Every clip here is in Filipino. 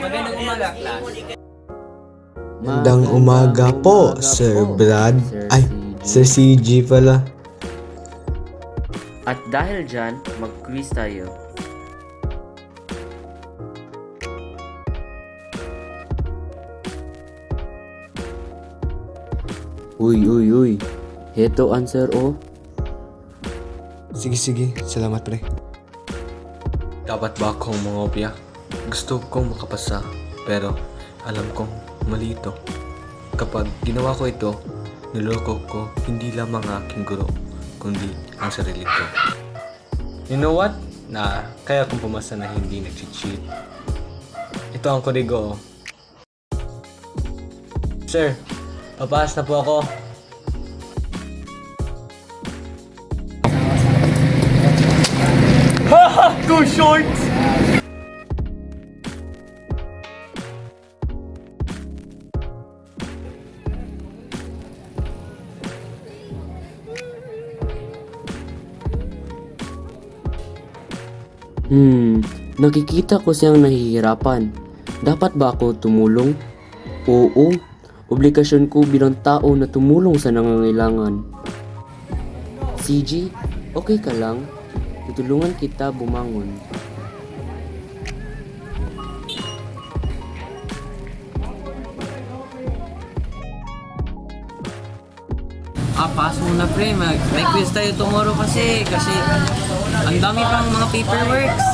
Magandang umaga, class. Magandang umaga po, Sir Brad. Ay, Sir CG pala. At dahil dyan, mag-quiz tayo. Uy. Heto answer o. Sige, salamat pre. Dapat ba akong mangopya? Gusto kong makapasa, pero alam kong mali ito. Kapag ginawa ko ito, niloko ko hindi lamang ang aking guro, kundi ang sarili ko. You know what? Kaya kong pumasa na hindi nag-cheat. Ito ang kodigo. Sir, papaas na po ako. Too short! Nakikita ko siyang nahihirapan. Dapat ba ako tumulong? Oo, obligasyon ko bilang tao na tumulong sa nangangailangan. CG, okay ka lang? Tutulungan kita bumangon. Pass muna pre. May quiz tayo tomorrow kasi ang dami pang mga paperworks.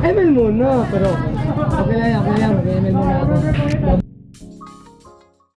ML muna, pero okay lang, mag-ML muna ako.